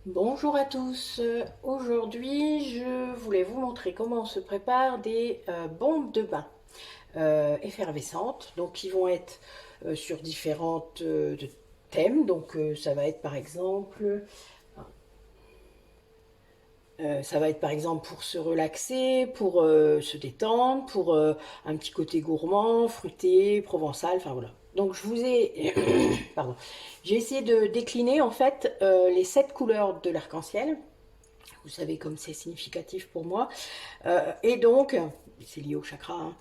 Bonjour à tous, aujourd'hui je voulais vous montrer comment on se prépare des bombes de bain effervescentes, donc qui vont être sur différentes thèmes, donc ça va être par exemple pour se relaxer, pour se détendre, pour un petit côté gourmand, fruité, provençal, enfin voilà. Donc je vous ai, pardon, j'ai essayé de décliner en fait les 7 couleurs de l'arc-en-ciel. Vous savez comme c'est significatif pour moi. Et donc, c'est lié au chakra, hein.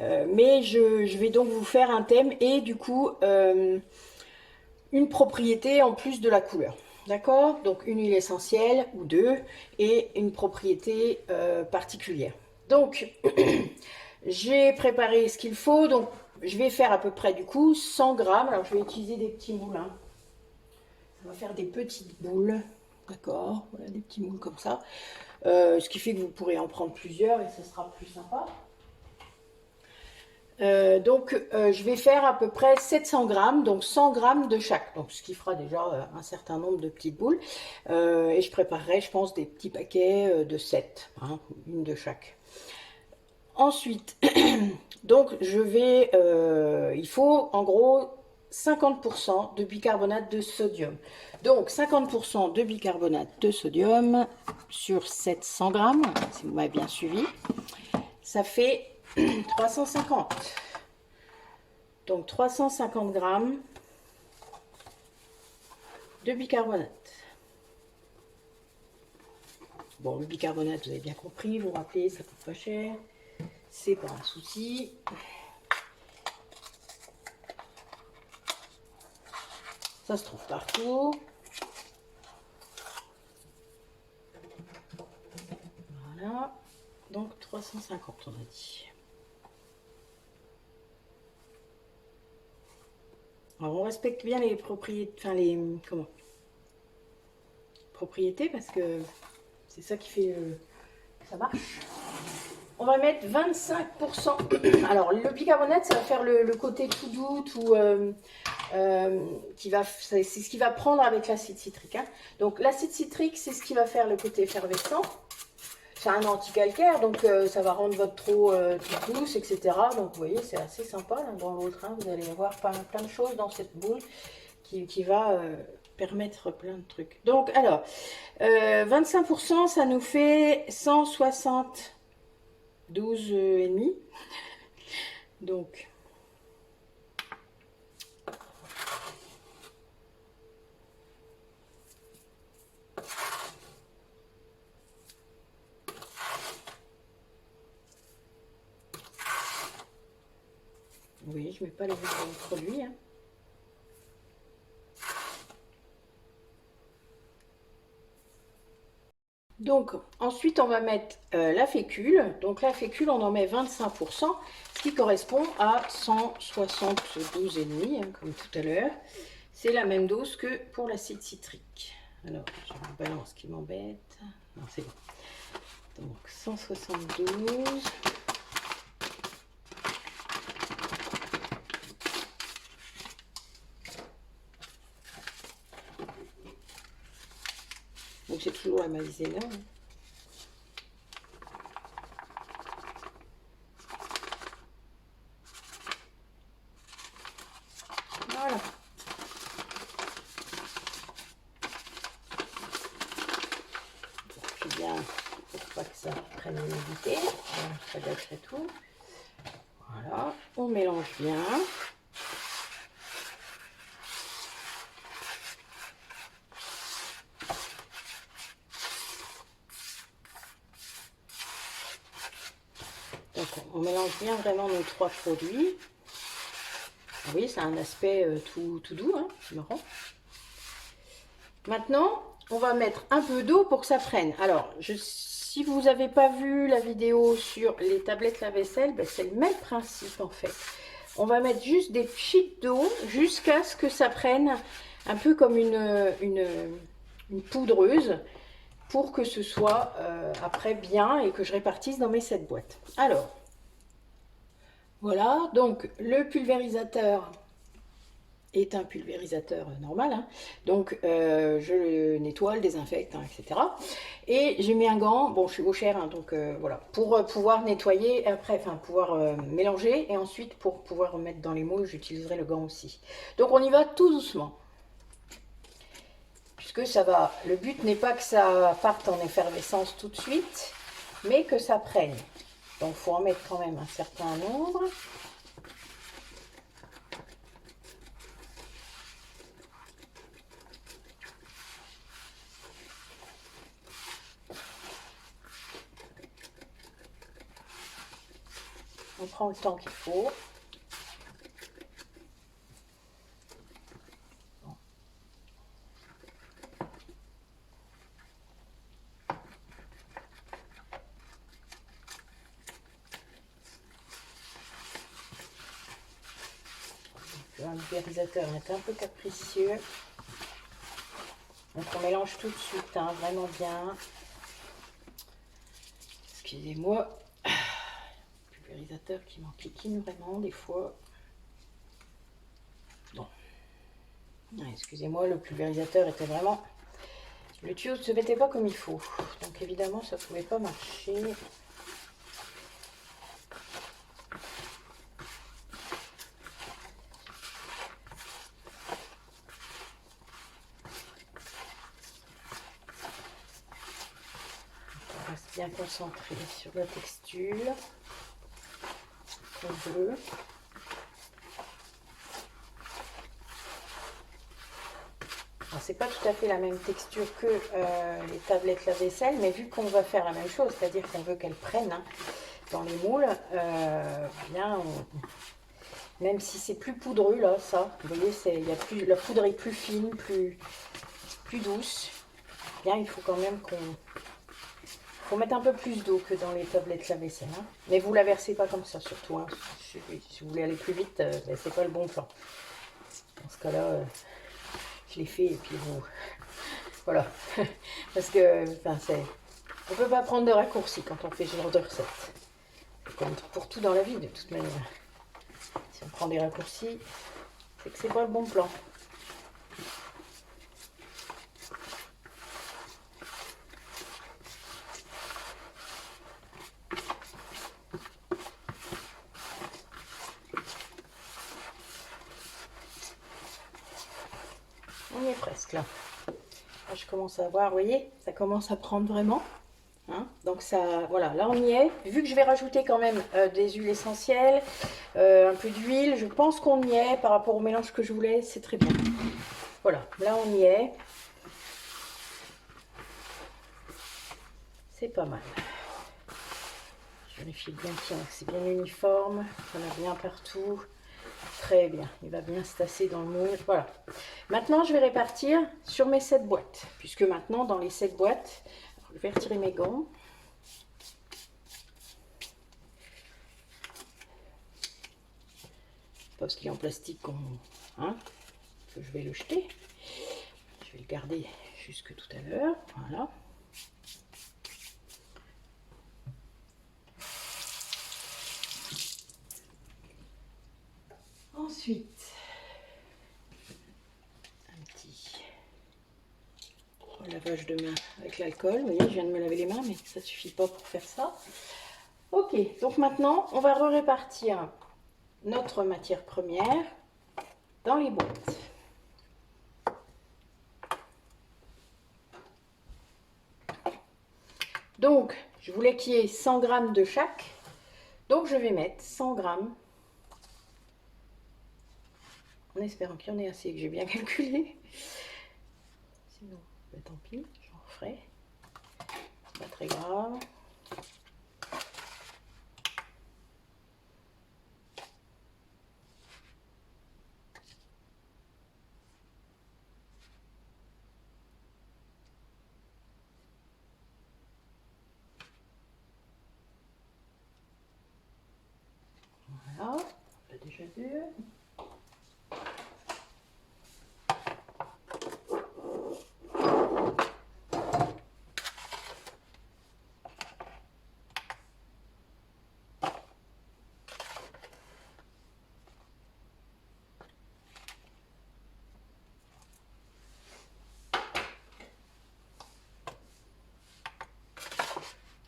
Mais je vais donc vous faire un thème et du coup une propriété en plus de la couleur. D'accord? Donc une huile essentielle ou deux et une propriété particulière. Donc j'ai préparé ce qu'il faut. Donc je vais faire à peu près du coup 100 grammes. Alors je vais utiliser des petits moules, hein. On va faire des petites boules. D'accord? Voilà, des petits moules comme ça. Ce qui fait que vous pourrez en prendre plusieurs et ce sera plus sympa. Je vais faire à peu près 700 grammes, donc 100 grammes de chaque, donc ce qui fera déjà un certain nombre de petites boules. Et je préparerai, je pense, des petits paquets de 7, hein, une de chaque. Ensuite, il faut en gros 50% de bicarbonate de sodium. Donc 50% de bicarbonate de sodium sur 700 grammes, si vous m'avez bien suivi, ça fait 350. Donc 350 grammes de bicarbonate. Bon, le bicarbonate, vous avez bien compris, vous vous rappelez, ça coûte pas cher. C'est pas un souci. Ça se trouve partout. Voilà. Donc 350, on a dit. Alors on respecte bien les propriétés, enfin les comment propriétés parce que c'est ça qui fait que ça marche. On va mettre 25%. Alors le bicarbonate, ça va faire le côté tout doux, tout c'est ce qui va prendre avec l'acide citrique, hein. Donc l'acide citrique, c'est ce qui va faire le côté effervescent. C'est un anticalcaire, donc ça va rendre votre eau toute douce, etc. Donc vous voyez, c'est assez sympa là, dans l'autre, hein. Vous allez voir plein de choses dans cette boule qui va permettre plein de trucs. Donc alors, 25%, ça nous fait 172 et demi. Donc oui, je ne mets pas les produits, hein. Donc ensuite on va mettre la fécule. Donc la fécule on en met 25%, ce qui correspond à 172,5, hein, comme tout à l'heure. C'est la même dose que pour l'acide citrique. Alors je balance qui m'embête. Non, c'est bon. Donc 172. Donc j'ai toujours la maïzena, hein. Voilà. Puis bien, pour pas que ça prenne l'humidité, ça gâcherait tout. Voilà, on mélange bien. Donc on mélange bien vraiment nos trois produits. Oui, ça a un aspect tout doux, hein, c'est marrant. Maintenant, on va mettre un peu d'eau pour que ça prenne. Alors, si vous n'avez pas vu la vidéo sur les tablettes lave-vaisselle, ben, c'est le même principe en fait. On va mettre juste des chutes d'eau jusqu'à ce que ça prenne un peu comme une poudreuse pour que ce soit après bien et que je répartisse dans mes 7 boîtes. Alors, voilà, donc le pulvérisateur est un pulvérisateur normal, hein. Donc je le nettoie, le désinfecte, hein, etc. Et j'ai mis un gant, bon je suis gauchère, hein, donc voilà, pour pouvoir nettoyer après, enfin pouvoir mélanger, et ensuite pour pouvoir mettre dans les moules, j'utiliserai le gant aussi. Donc on y va tout doucement, puisque ça va, le but n'est pas que ça parte en effervescence tout de suite, mais que ça prenne. Donc il faut en mettre quand même un certain nombre. On prend le temps qu'il faut. Un pulvérisateur est un peu capricieux. Donc on mélange tout de suite, hein, vraiment bien. Excusez-moi. Pulvérisateur qui m'enquiquine vraiment des fois. Bon. Excusez-moi, le pulvérisateur était vraiment... Le tuyau ne se mettait pas comme il faut. Donc évidemment, ça ne pouvait pas marcher. On reste bien concentré sur la texture. Le bleu. C'est pas tout à fait la même texture que les tablettes lave-vaisselle, mais vu qu'on va faire la même chose, c'est-à-dire qu'on veut qu'elles prennent, hein, dans les moules, bien, même si c'est plus poudreux là, ça, vous voyez, la poudre est plus fine, plus douce. Bien, il faut quand même faut mettre un peu plus d'eau que dans les tablettes lave-vaisselle, hein. Mais vous la versez pas comme ça, surtout, hein. Si vous voulez aller plus vite, ben, c'est pas le bon plan. Dans ce cas-là, je l'ai fait et puis vous... Voilà. Parce que, enfin, on peut pas prendre de raccourcis quand on fait ce genre de recette. Comme pour tout dans la vie, de toute manière. Si on prend des raccourcis, c'est que c'est pas le bon plan. On y est presque là. Là, je commence à voir, vous voyez, ça commence à prendre vraiment. Hein, donc ça, voilà, là on y est. Vu que je vais rajouter quand même des huiles essentielles, un peu d'huile, je pense qu'on y est par rapport au mélange que je voulais, c'est très bien. Voilà, là on y est. C'est pas mal. Je vérifie bien que c'est bien uniforme, qu'on a bien partout. Très bien, il va bien se tasser dans le moule. Voilà. Maintenant, je vais répartir sur mes 7 boîtes. Puisque maintenant, dans les 7 boîtes, je vais retirer mes gants. Parce qu'il est en plastique, hein, que je vais le jeter. Je vais le garder jusque tout à l'heure. Voilà. Ensuite, un petit lavage de main avec l'alcool. Vous voyez, je viens de me laver les mains, mais ça ne suffit pas pour faire ça. Ok, donc maintenant, on va répartir notre matière première dans les boîtes. Donc, je voulais qu'il y ait 100 g de chaque. Donc, je vais mettre 100 g. En espérant qu'il y en ait assez, que j'ai bien calculé. Sinon, ben, tant pis, j'en referai. C'est pas très grave. Voilà, on l'a déjà vu.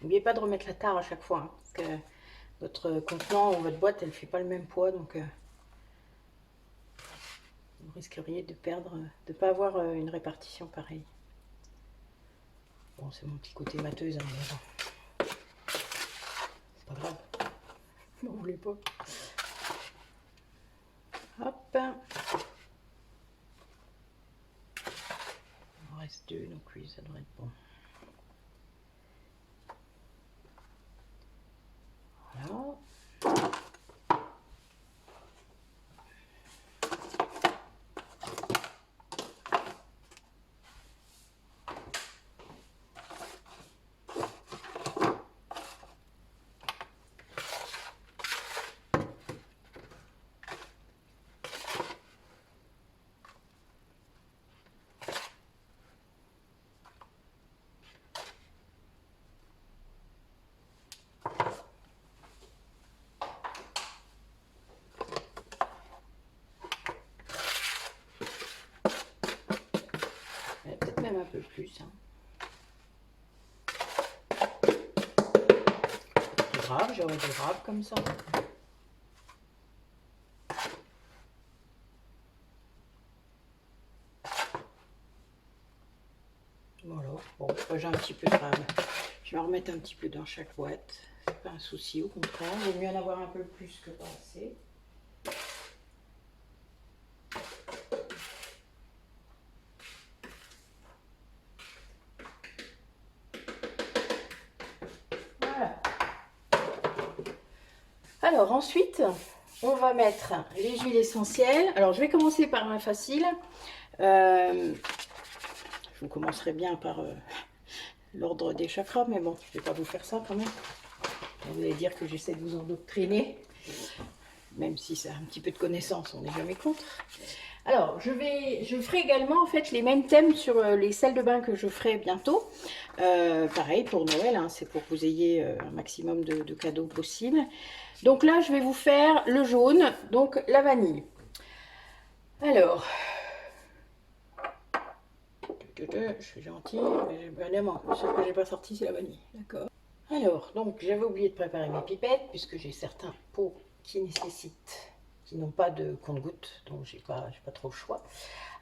N'oubliez pas de remettre la tare à chaque fois, hein, parce que votre contenant ou votre boîte, elle ne fait pas le même poids, donc vous risqueriez de perdre, de ne pas avoir une répartition pareille. Bon, c'est mon petit côté mateuse, hein, mais bon. C'est pas grave. N'en voulez pas. Hop. Il en reste 2, donc oui, ça devrait être bon. Voilà. Peut-être même un peu plus. Hein. Du grave, j'aurais du grave comme ça. Voilà, bon, j'ai un petit peu de grave. Je vais en remettre un petit peu dans chaque boîte. C'est pas un souci, au contraire. Il vaut mieux en avoir un peu plus que pas assez. Voilà. Alors ensuite, on va mettre les huiles essentielles. Alors je vais commencer par ma facile. Je vous commencerai bien par l'ordre des chakras, mais bon, je ne vais pas vous faire ça quand même. Vous allez dire que j'essaie de vous endoctriner, même si ça a un petit peu de connaissance, on n'est jamais contre. Alors, je ferai également en fait les mêmes thèmes sur les salles de bain que je ferai bientôt. Pareil pour Noël, hein, c'est pour que vous ayez un maximum de cadeaux possibles. Donc là, je vais vous faire le jaune, donc la vanille. Alors, je suis gentille, mais évidemment, ce que j'ai pas sorti, c'est la vanille, d'accord. Alors, donc j'avais oublié de préparer mes pipettes, puisque j'ai certains pots qui nécessitent, qui n'ont pas de compte-gouttes, donc j'ai pas trop le choix.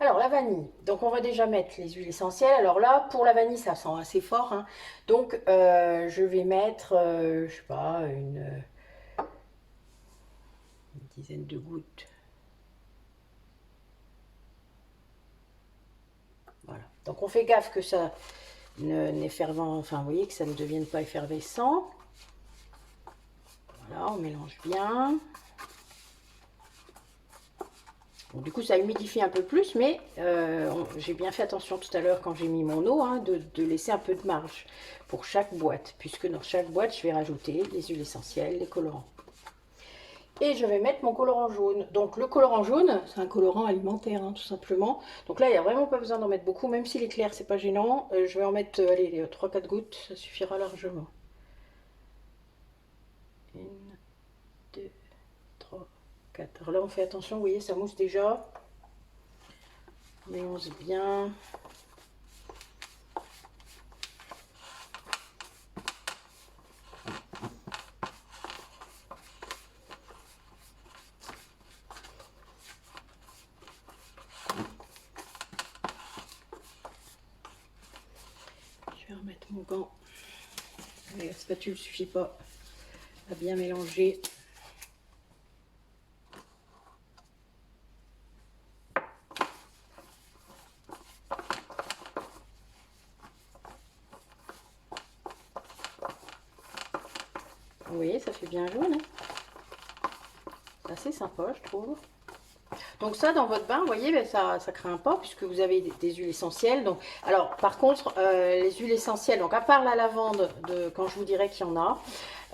Alors la vanille, donc on va déjà mettre les huiles essentielles. Alors là, pour la vanille, ça sent assez fort, hein. Donc je vais mettre, je sais pas, une dizaine de gouttes. Voilà. Donc on fait gaffe que ça n'effervesce, enfin vous voyez que ça ne devienne pas effervescent. Voilà, on mélange bien. Bon, du coup, ça humidifie un peu plus, mais j'ai bien fait attention tout à l'heure quand j'ai mis mon eau, hein, de laisser un peu de marge pour chaque boîte, puisque dans chaque boîte, je vais rajouter les huiles essentielles, les colorants. Et je vais mettre mon colorant jaune. Donc le colorant jaune, c'est un colorant alimentaire, hein, tout simplement. Donc là, il n'y a vraiment pas besoin d'en mettre beaucoup, même s'il est clair, c'est pas gênant. Je vais en mettre, allez, 3-4 gouttes, ça suffira largement. 1, 2, 3, 4. Alors là, on fait attention, vous voyez, ça mousse déjà. On mélange bien. Je vais remettre mon gant. Allez, la spatule ne suffit pas à bien mélanger. Vous voyez, ça fait bien jaune. Hein, c'est assez sympa, je trouve. Donc ça, dans votre bain, vous voyez, ben, ça craint pas puisque vous avez des huiles essentielles. Donc, alors, par contre, les huiles essentielles, donc à part la lavande, quand je vous dirai qu'il y en a,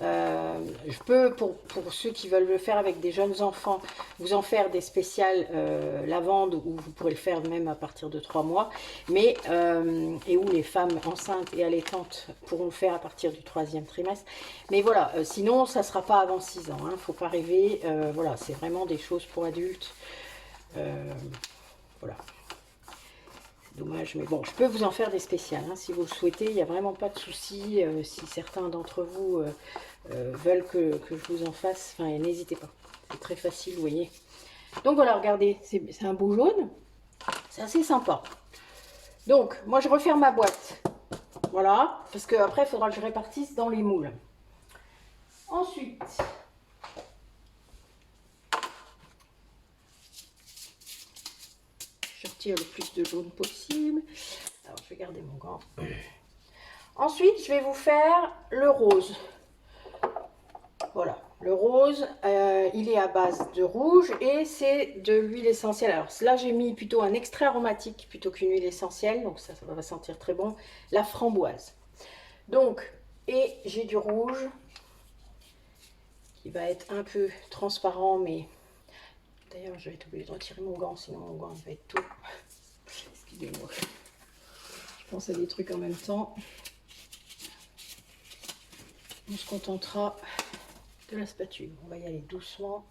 je peux, pour ceux qui veulent le faire avec des jeunes enfants, vous en faire des spéciales lavande, où vous pourrez le faire même à partir de 3 mois, mais, et où les femmes enceintes et allaitantes pourront le faire à partir du 3e trimestre. Mais voilà, sinon, ça ne sera pas avant 6 ans, hein, faut pas rêver, voilà, c'est vraiment des choses pour adultes. Voilà. Dommage, mais bon, je peux vous en faire des spéciales, hein, si vous le souhaitez. Il n'y a vraiment pas de souci. Si certains d'entre vous veulent que je vous en fasse, enfin, n'hésitez pas. C'est très facile, vous voyez. Donc voilà, regardez, c'est un beau jaune. C'est assez sympa. Donc, moi, je referme ma boîte. Voilà, parce qu'après, il faudra que je répartisse dans les moules. Ensuite, je retire le plus de jaune possible. Alors, je vais garder mon gant. Ensuite, je vais vous faire le rose. Voilà, le rose, il est à base de rouge et c'est de l'huile essentielle. Alors là, j'ai mis plutôt un extrait aromatique plutôt qu'une huile essentielle, donc ça va sentir très bon. La framboise. Donc, et j'ai du rouge qui va être un peu transparent, mais d'ailleurs, je vais être obligée de retirer mon gant, sinon mon gant va être tout. Excusez-moi. Je pense à des trucs en même temps. On se contentera de la spatule. On va y aller doucement.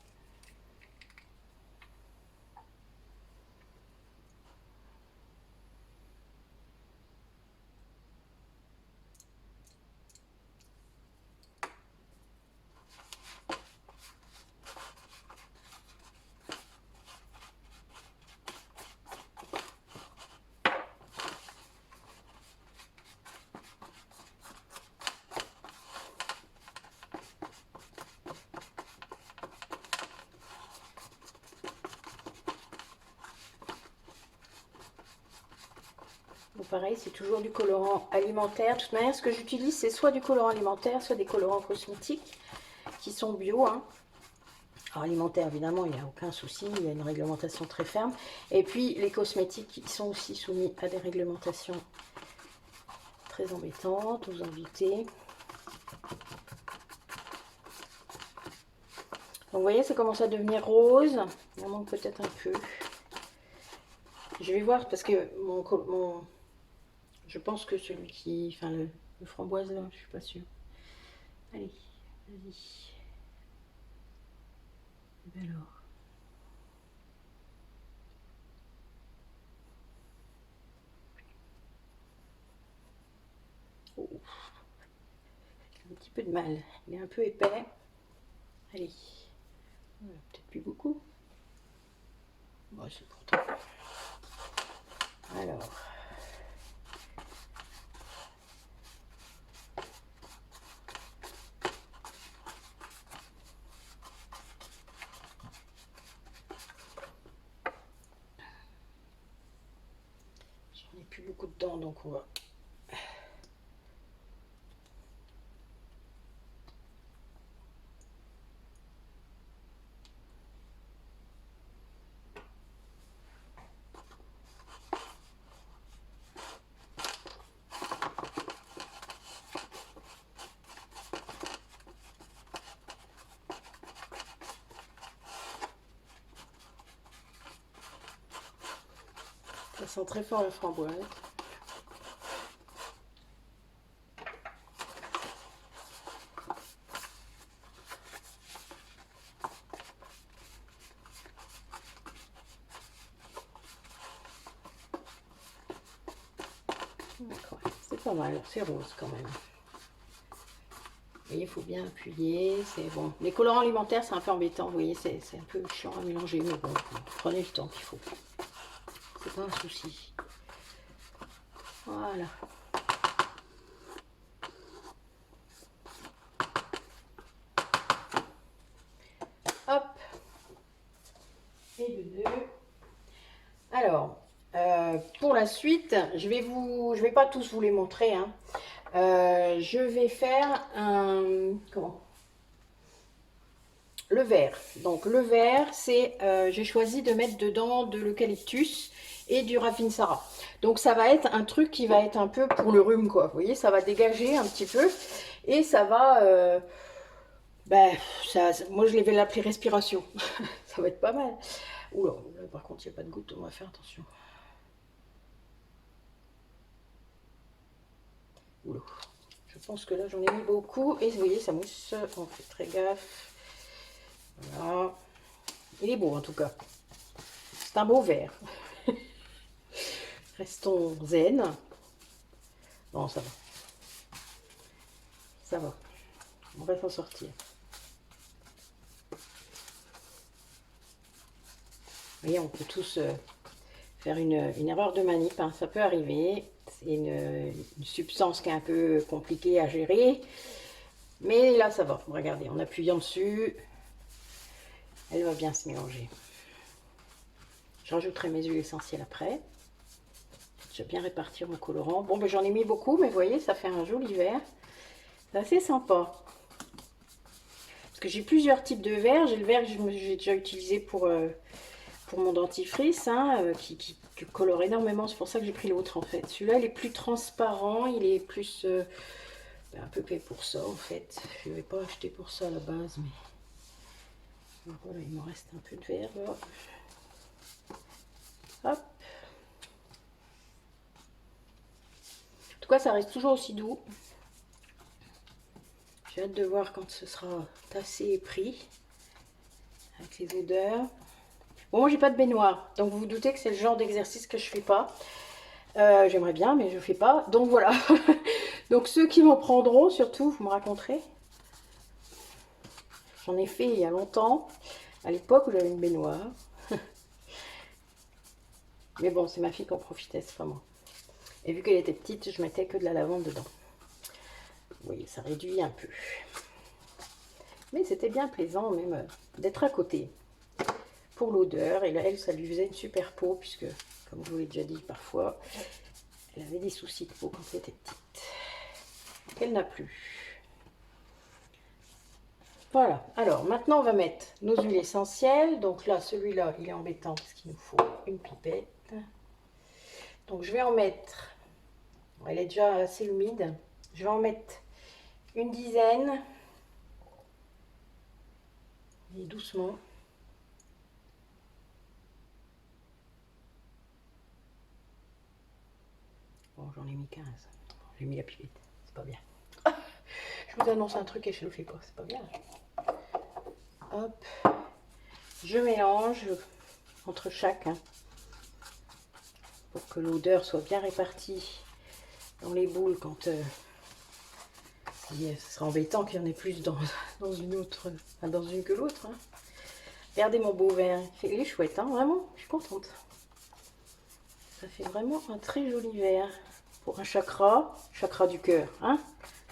Bon, pareil, c'est toujours du colorant alimentaire. De toute manière, ce que j'utilise, c'est soit du colorant alimentaire, soit des colorants cosmétiques qui sont bio, hein. Alors, alimentaire, évidemment, il n'y a aucun souci, il y a une réglementation très ferme. Et puis, les cosmétiques, ils sont aussi soumis à des réglementations très embêtantes, vous en doutez. Donc, vous voyez, ça commence à devenir rose. Il en manque peut-être un peu. Je vais voir, parce que je pense que celui qui... Enfin, le framboise, là, je suis pas sûre. Allez, vas-y. Alors... Oh. Un petit peu de mal. Il est un peu épais. Allez. Peut-être plus beaucoup. Bon, c'est pourtant. Alors. J'en ai plus beaucoup dedans, donc on va... Ça sent très fort la framboise. D'accord, c'est pas mal, c'est rose quand même. Et il faut bien appuyer, c'est bon. Les colorants alimentaires, c'est un peu embêtant, vous voyez, c'est un peu chiant à mélanger, mais bon, prenez le temps qu'il faut. C'est pas un souci. Voilà. Hop. Et de deux. Alors, pour la suite, je vais pas tous vous les montrer, hein. Je vais faire le vert. Donc le vert, c'est, j'ai choisi de mettre dedans de l'eucalyptus et du ravinsara. Donc ça va être un truc qui va être un peu pour le rhume, quoi. Vous voyez, ça va dégager un petit peu et ça va, moi je vais l'appeler respiration. Ça va être pas mal. Oula, là, par contre il n'y a pas de goutte, on va faire attention. Oula. Je pense que là j'en ai mis beaucoup et vous voyez ça mousse, on fait très gaffe. Voilà. Il est beau en tout cas. C'est un beau vert. Restons zen. Bon, ça va. Ça va. On va s'en sortir. Vous voyez, on peut tous faire une erreur de manip, hein. Ça peut arriver. C'est une substance qui est un peu compliquée à gérer. Mais là, ça va. Regardez, en appuyant dessus, elle va bien se mélanger. Je rajouterai mes huiles essentielles après. Je vais bien répartir mon colorant. Bon, ben, j'en ai mis beaucoup, mais vous voyez, ça fait un joli vert. C'est assez sympa. Parce que j'ai plusieurs types de verres. J'ai le verre que j'ai déjà utilisé pour mon dentifrice, hein, qui colore énormément. C'est pour ça que j'ai pris l'autre, en fait. Celui-là, il est plus transparent. Il est plus... un peu fait pour ça, en fait. Je ne vais pas acheter pour ça à la base, mais... Donc, voilà, il me reste un peu de verre, là. Hop. En tout cas, ça reste toujours aussi doux. J'ai hâte de voir quand ce sera tassé et pris. Avec les odeurs. Bon, moi, j'ai pas de baignoire. Donc, vous vous doutez que c'est le genre d'exercice que je fais pas. J'aimerais bien, mais je fais pas. Donc, voilà. Donc, ceux qui m'en prendront, surtout, vous me raconterez. J'en ai fait il y a longtemps. À l'époque où j'avais une baignoire. Mais bon, c'est ma fille qui en profitait, c'est pas moi. Et vu qu'elle était petite, je mettais que de la lavande dedans. Vous voyez, ça réduit un peu. Mais c'était bien plaisant même d'être à côté. Pour l'odeur. Et là, elle, ça lui faisait une super peau, puisque, comme je vous l'ai déjà dit parfois, elle avait des soucis de peau quand elle était petite. Qu'elle n'a plus. Voilà. Alors, maintenant, on va mettre nos huiles essentielles. Donc là, celui-là, il est embêtant parce qu'il nous faut une pipette. Donc, je vais en mettre... Elle est déjà assez humide. Je vais en mettre une dizaine. Et doucement. Bon, j'en ai mis 15. J'ai mis la pipette. C'est pas bien. Je vous annonce un truc et je le fais pas. C'est pas bien. Hop. Je mélange entre chaque. Hein, pour que l'odeur soit bien répartie dans les boules quand... ce sera embêtant qu'il y en ait plus dans une autre, enfin dans une que l'autre. Hein. Regardez mon beau verre, il est chouette, hein, vraiment, je suis contente. Ça fait vraiment un très joli verre pour un chakra du cœur. Hein.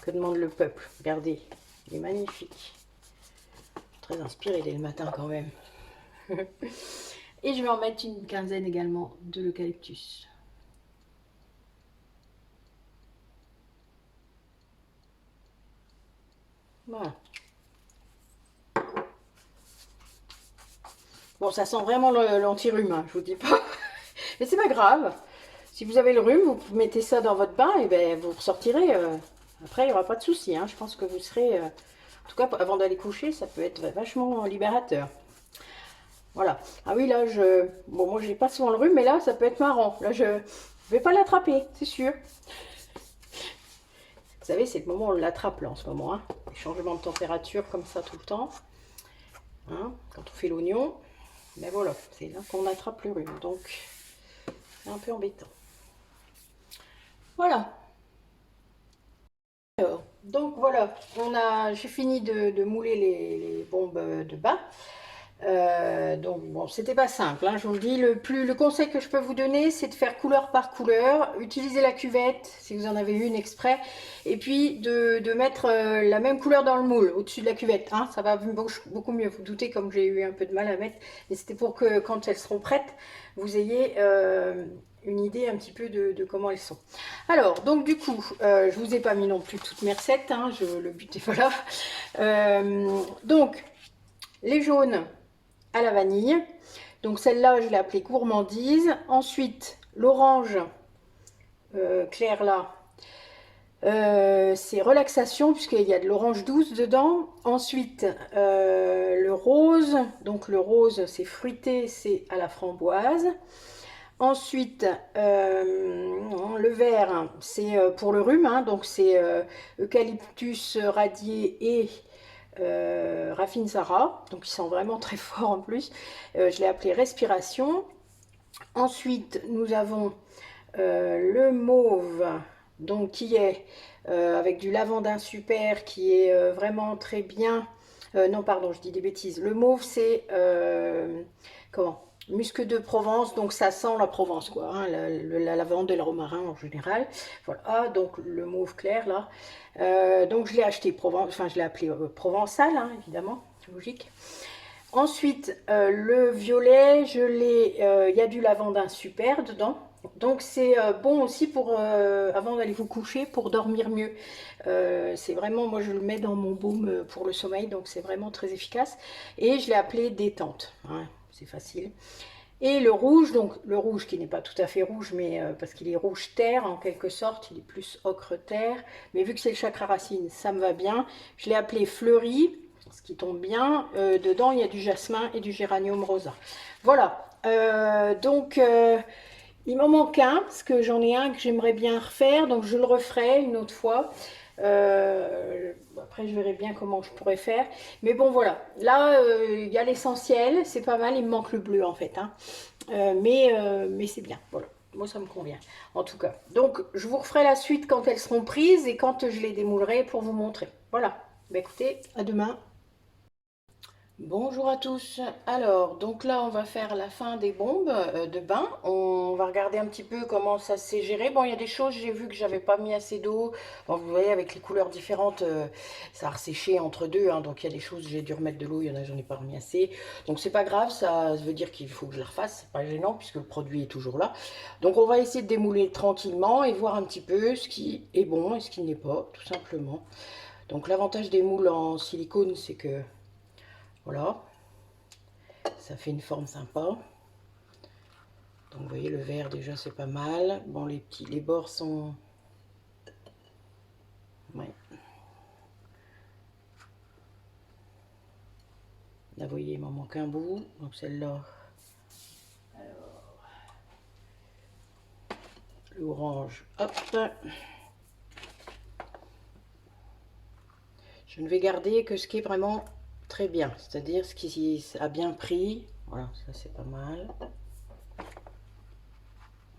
Que demande le peuple? Regardez, il est magnifique. Très inspiré dès le matin quand même. Et je vais en mettre une quinzaine également de l'eucalyptus. Voilà. Bon, ça sent vraiment l'anti-rhume, hein, je vous dis pas. Mais c'est pas grave. Si vous avez le rhume, vous mettez ça dans votre bain et ben vous ressortirez. Après, il n'y aura pas de souci. Hein. Je pense que vous serez... en tout cas, avant d'aller coucher, ça peut être vachement libérateur. Voilà. Ah oui, là, bon, moi, j'ai pas souvent le rhume, mais là, ça peut être marrant. Là, je vais pas l'attraper, c'est sûr. Vous savez, c'est le moment où on l'attrape, là, en ce moment. Hein. Les changements de température, comme ça, tout le temps. Hein, quand on fait l'oignon. Mais voilà, c'est là qu'on attrape le rhume. Donc, c'est un peu embêtant. Voilà. Alors, donc voilà, j'ai fini de mouler les bombes de bain. Donc bon, c'était pas simple, hein, je vous le dis. Le conseil que je peux vous donner, c'est de faire couleur par couleur, utiliser la cuvette si vous en avez une exprès, et puis de mettre la même couleur dans le moule au-dessus de la cuvette. Hein, ça va beaucoup mieux. Vous doutez comme j'ai eu un peu de mal à mettre, mais c'était pour que quand elles seront prêtes, vous ayez une idée un petit peu de comment elles sont. Alors, donc du coup, je vous ai pas mis non plus toutes mes recettes, hein, le but est pas là. Donc, les jaunes à la vanille. Donc celle-là, je l'ai appelée gourmandise. Ensuite, l'orange clair là, c'est relaxation puisqu'il y a de l'orange douce dedans. Ensuite, le rose. Donc le rose, c'est fruité, c'est à la framboise. Ensuite, le vert, c'est pour le rhume, hein, donc c'est eucalyptus radié et Rafinsara, donc ils sont vraiment très forts en plus. Je l'ai appelé respiration. Ensuite, nous avons Le mauve, donc qui est avec du lavandin super, qui est vraiment très bien. Non, pardon, je dis des bêtises. Le mauve, c'est comment? Musc de Provence, donc ça sent la Provence, quoi, hein, la lavande et le romarin en général. Voilà, donc le mauve clair là. Donc je l'ai acheté Provence, enfin je l'ai appelé Provençal, hein, évidemment, c'est logique. Ensuite, le violet, il y a du lavandin super dedans. Donc c'est bon aussi pour avant d'aller vous coucher pour dormir mieux. C'est vraiment, moi je le mets dans mon baume pour le sommeil, donc c'est vraiment très efficace. Et je l'ai appelé détente, hein, c'est facile. Et le rouge, donc le rouge qui n'est pas tout à fait rouge, mais parce qu'il est rouge terre en quelque sorte, il est plus ocre terre. Mais vu que c'est le chakra racine, ça me va bien. Je l'ai appelé fleuri, ce qui tombe bien. Dedans, il y a du jasmin et du géranium rosa. Voilà. Il m'en manque un, parce que j'en ai un que j'aimerais bien refaire, donc je le referai une autre fois. Après, je verrai bien comment je pourrais faire. Mais bon, voilà. Là, il y a l'essentiel, c'est pas mal. Il me manque le bleu, en fait, hein. Mais c'est bien, voilà. Moi, ça me convient, en tout cas. Donc, je vous referai la suite quand elles seront prises et quand je les démoulerai pour vous montrer. Voilà. Bah, écoutez, à demain. Bonjour à tous. Alors, donc là, on va faire la fin des bombes de bain. On va regarder un petit peu comment ça s'est géré. Bon, il y a des choses, j'ai vu que j'avais pas mis assez d'eau. Bon, vous voyez, avec les couleurs différentes, ça a resséché entre deux, hein. Donc, il y a des choses, j'ai dû remettre de l'eau. Il y en a, j'en ai pas remis assez. Donc, c'est pas grave. Ça veut dire qu'il faut que je la refasse. C'est pas gênant puisque le produit est toujours là. Donc, on va essayer de démouler tranquillement et voir un petit peu ce qui est bon et ce qui n'est pas, tout simplement. Donc, l'avantage des moules en silicone, c'est que, voilà, ça fait une forme sympa. Donc vous voyez, le vert déjà c'est pas mal. Bon, les bords sont... Ouais. Là vous voyez, il m'en manque un bout. Donc celle-là. Alors, l'orange, hop. Je ne vais garder que ce qui est vraiment très bien. C'est-à-dire ce qui a bien pris. Voilà, ça c'est pas mal.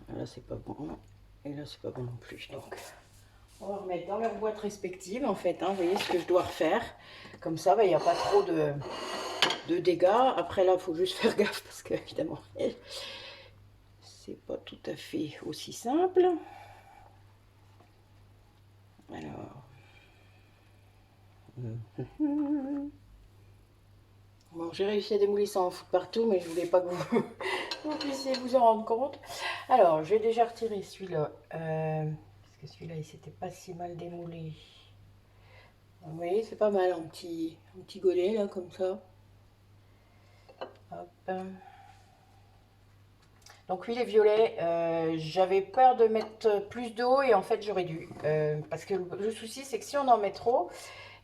Là c'est pas bon. Et là c'est pas bon non plus. Donc on va remettre dans leur boîte respective en fait, hein, vous voyez ce que je dois refaire. Comme ça, il n'y a pas trop de dégâts. Après là, il faut juste faire gaffe parce que évidemment, c'est pas tout à fait aussi simple. Alors. Bon, j'ai réussi à démouler ça en foutre partout, mais je voulais pas que vous puissiez vous en rendre compte. Alors, j'ai déjà retiré celui-là. Parce que celui-là, il s'était pas si mal démoulé. Vous voyez, c'est pas mal, un petit godet, là, comme ça. Hop. Donc oui, les violets, j'avais peur de mettre plus d'eau et en fait j'aurais dû. Parce que le souci, c'est que si on en met trop,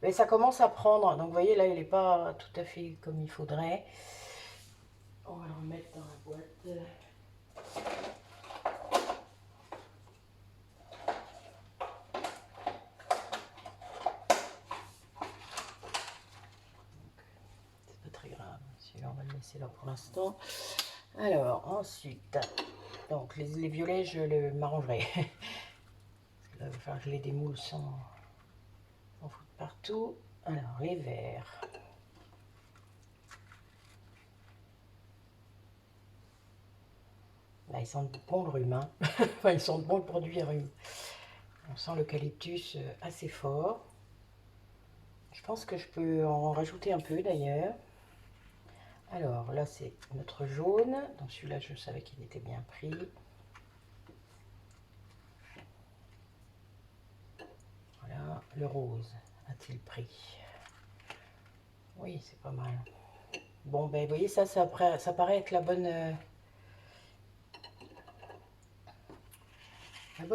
ben, ça commence à prendre. Donc vous voyez, là, il n'est pas tout à fait comme il faudrait. On va le remettre dans la boîte. C'est pas très grave. Celui-là, on va le laisser là pour l'instant. Alors, ensuite, donc les violets, je m'arrangerai. Là, il va falloir que je les démoule sans foutre partout. Alors, les verts. Là, ils sentent bon le rhume. Hein. Enfin, ils sentent bon le produit à rhume. On sent l'eucalyptus assez fort. Je pense que je peux en rajouter un peu d'ailleurs. Alors là, c'est notre jaune. Donc celui-là, je savais qu'il était bien pris. Voilà, le rose a-t-il pris? Oui, c'est pas mal. Bon, ben vous voyez, ça paraît être la bonne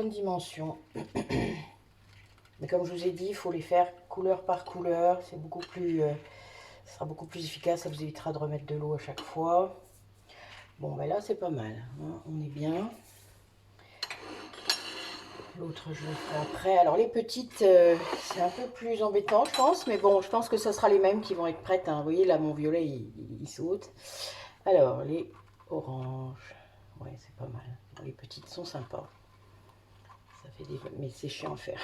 dimension. Mais comme je vous ai dit, il faut les faire couleur par couleur. C'est beaucoup plus... ça sera beaucoup plus efficace. Ça vous évitera de remettre de l'eau à chaque fois. Bon, ben là, c'est pas mal. Hein, on est bien. L'autre, je le ferai après. Alors, les petites, c'est un peu plus embêtant, je pense. Mais bon, je pense que ça sera les mêmes qui vont être prêtes. Hein. Vous voyez, là, mon violet, il saute. Alors, les oranges. Ouais, c'est pas mal. Les petites sont sympas. Mais c'est chiant à faire.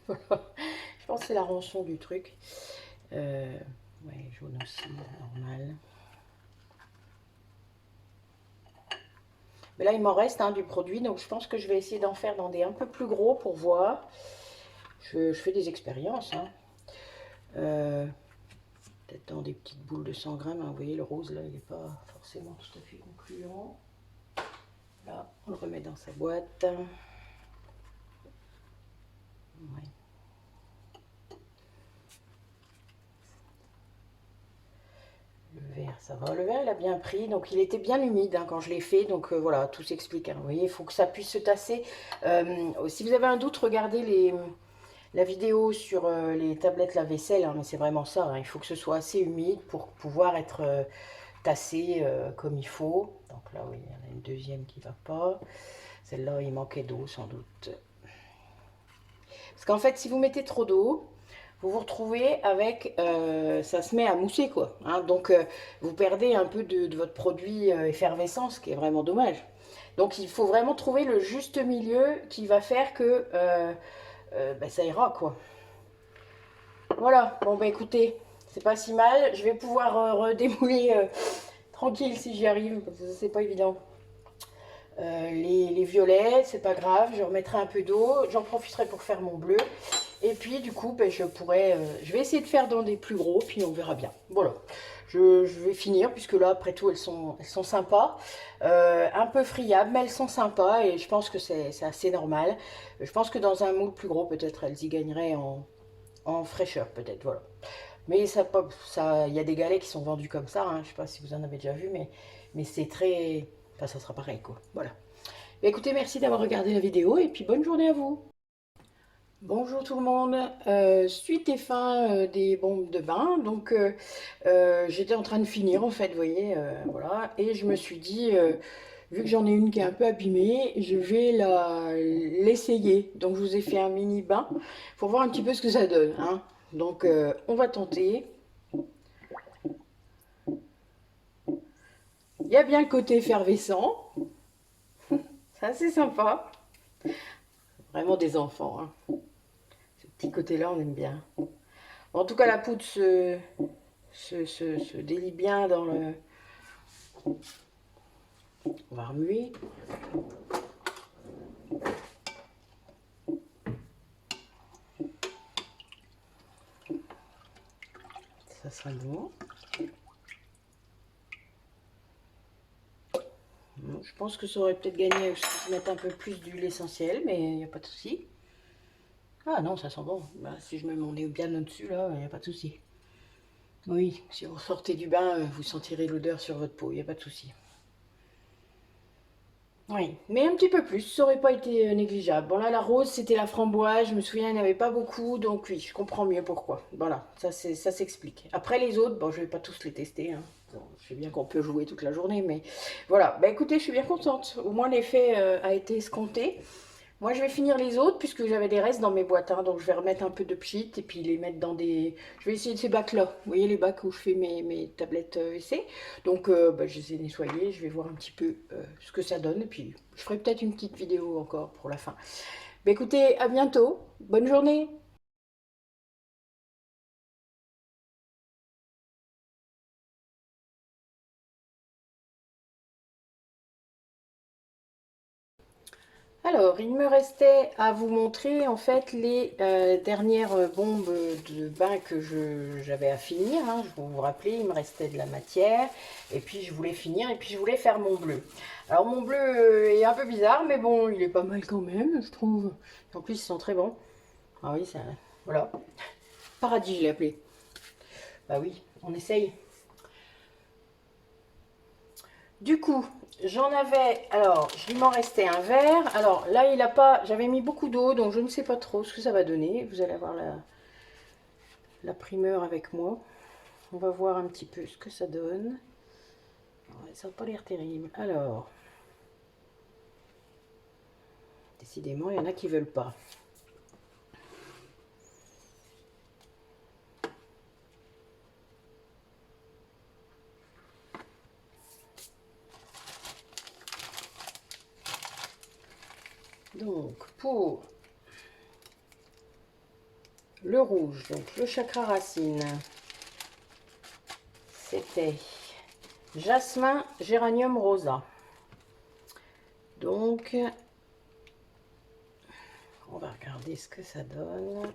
Voilà. Je pense que c'est la rançon du truc. Ouais, jaune aussi, normal. Mais là, il m'en reste du produit, donc je pense que je vais essayer d'en faire dans des un peu plus gros pour voir. Je fais des expériences. Hein. Peut-être dans des petites boules de 100 grammes. Hein. Vous voyez, le rose, là, il n'est pas forcément tout à fait concluant. Là, on le remet dans sa boîte. Ouais. Le verre, ça va. Le verre, il a bien pris. Donc, il était bien humide quand je l'ai fait. Donc, voilà, tout s'explique. Hein. Vous voyez, il faut que ça puisse se tasser. Si vous avez un doute, regardez la vidéo sur les tablettes lave-vaisselle. Hein, mais c'est vraiment ça. Hein. Il faut que ce soit assez humide pour pouvoir être tassé comme il faut. Donc là, oui, il y en a une deuxième qui ne va pas. Celle-là, il manquait d'eau, sans doute. Parce qu'en fait, si vous mettez trop d'eau, vous vous retrouvez avec, ça se met à mousser quoi. Hein, donc vous perdez un peu de votre produit effervescent, ce qui est vraiment dommage. Donc il faut vraiment trouver le juste milieu qui va faire que ben, ça ira quoi. Voilà, bon bah écoutez, c'est pas si mal. Je vais pouvoir redémouler tranquille si j'y arrive, parce que c'est pas évident. Les violets, c'est pas grave, je remettrai un peu d'eau, j'en profiterai pour faire mon bleu. Et puis du coup, ben, je vais essayer de faire dans des plus gros, puis on verra bien. Voilà, je vais finir, puisque là, après tout, elles sont sympas. Un peu friables, mais elles sont sympas, et je pense que c'est assez normal. Je pense que dans un moule plus gros, peut-être, elles y gagneraient en fraîcheur, peut-être, voilà. Mais ça, il y a des galets qui sont vendus comme ça, hein, je sais pas si vous en avez déjà vu, mais c'est très... Enfin, ça sera pareil, quoi. Voilà. Écoutez, merci d'avoir regardé la vidéo et puis bonne journée à vous. Bonjour tout le monde. Suite et fin des bombes de bain. Donc, j'étais en train de finir en fait, vous voyez, voilà. Et je me suis dit, vu que j'en ai une qui est un peu abîmée, je vais l'essayer. Donc, je vous ai fait un mini bain pour voir un petit peu ce que ça donne. Hein. Donc, on va tenter. Il y a bien le côté effervescent. C'est assez sympa. Vraiment des enfants. Hein. Ce petit côté-là, on aime bien. En tout cas, la poudre se délie bien dans le... On va remuer. Ça sera bon. Je pense que ça aurait peut-être gagné à se mettre un peu plus d'huile essentielle, mais il n'y a pas de souci. Ah non, ça sent bon. Bah, si je mets mon nez bien au-dessus, là, il n'y a pas de souci. Oui, si vous sortez du bain, vous sentirez l'odeur sur votre peau, il n'y a pas de souci. Oui, mais un petit peu plus, ça aurait pas été négligeable. Bon là, la rose, c'était la framboise, je me souviens, il n'y en avait pas beaucoup, donc oui, je comprends mieux pourquoi. Voilà, ça s'explique. Après les autres, bon, je vais pas tous les tester, hein. Bon, je sais bien qu'on peut jouer toute la journée, mais voilà. Bah écoutez, je suis bien contente. Au moins l'effet a été escompté. Moi, je vais finir les autres puisque j'avais des restes dans mes boîtes, hein, donc je vais remettre un peu de pchit et puis les mettre dans des... Je vais essayer de ces bacs-là. Vous voyez les bacs où je fais mes tablettes essais. Donc, bah, je les ai nettoyés. Je vais voir un petit peu ce que ça donne. Et puis, je ferai peut-être une petite vidéo encore pour la fin. Bah, écoutez, à bientôt. Bonne journée. Alors, il me restait à vous montrer en fait les dernières bombes de bain que j'avais à finir. Hein. Vous vous rappelez, il me restait de la matière et puis je voulais finir et puis je voulais faire mon bleu. Alors mon bleu est un peu bizarre, mais bon, il est pas mal quand même, je trouve. En plus, ils sont très bons. Ah oui, ça, voilà. Paradis, je l'ai appelé. Bah oui, on essaye. Du coup, j'en avais, alors, il m'en restait un verre. Alors là, il a pas, j'avais mis beaucoup d'eau, donc je ne sais pas trop ce que ça va donner. Vous allez avoir la primeur avec moi. On va voir un petit peu ce que ça donne. Ouais, ça n'a pas l'air terrible. Alors, décidément, il y en a qui veulent pas. Donc, pour Le rouge, donc le chakra racine, c'était jasmin, géranium, rosa. Donc, on va regarder ce que ça donne.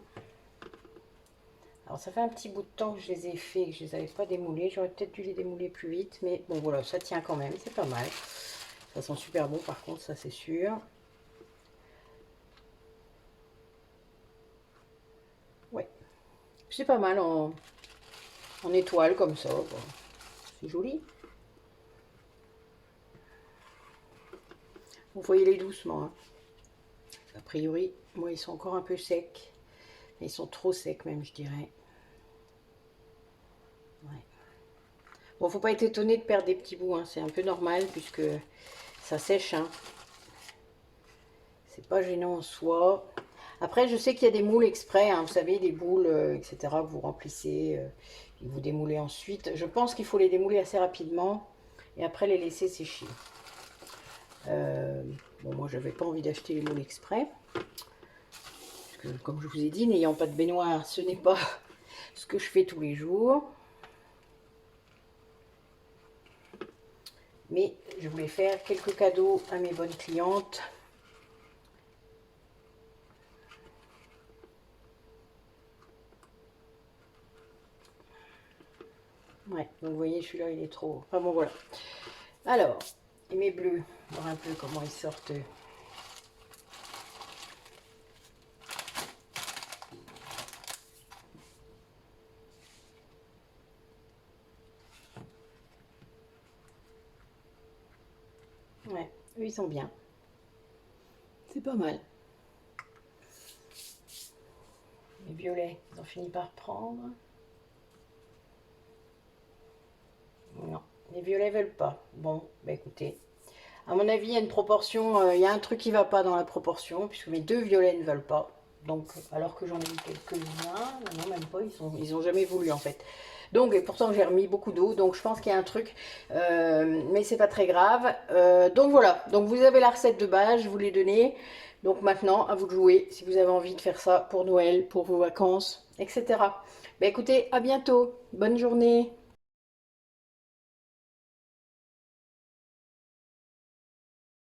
Alors, ça fait un petit bout de temps que je les ai fait, que je les avais pas démoulés. J'aurais peut-être dû les démouler plus vite, mais bon, voilà, ça tient quand même, c'est pas mal. Ça sent super bon, par contre, ça c'est sûr. Ouais, c'est pas mal en étoile comme ça. Bon. C'est joli. Vous voyez les doucement. Hein. A priori, moi, ils sont encore un peu secs. Ils sont trop secs même, je dirais. Ouais. Bon, faut pas être étonné de perdre des petits bouts. Hein. C'est un peu normal puisque ça sèche. Hein. C'est pas gênant en soi. Après, je sais qu'il y a des moules exprès. Hein, vous savez, des boules, etc. que vous remplissez et vous démoulez ensuite. Je pense qu'il faut les démouler assez rapidement et après les laisser sécher. Bon, moi, j'avais pas envie d'acheter les moules exprès. Parce que, comme je vous ai dit, n'ayant pas de baignoire, ce n'est pas ce que je fais tous les jours. Mais je voulais faire quelques cadeaux à mes bonnes clientes. Ouais, donc vous voyez, celui-là, il est trop... Enfin bon, voilà. Alors, et mes bleus, voir un peu comment ils sortent. Ouais, eux, ils sont bien. C'est pas mal. Les violets, ils ont fini par prendre. Non, les violets veulent pas. Bon, bah écoutez, à mon avis, il y a une proportion, il y a un truc qui va pas dans la proportion, puisque mes deux violets ne veulent pas. Donc, alors que j'en ai eu quelques-uns, non, même pas, ils ont jamais voulu en fait. Donc, et pourtant j'ai remis beaucoup d'eau, donc je pense qu'il y a un truc, mais c'est pas très grave. Donc voilà, donc vous avez la recette de base, je vous l'ai donnée. Donc maintenant, à vous de jouer, si vous avez envie de faire ça pour Noël, pour vos vacances, etc. Ben écoutez, à bientôt, bonne journée.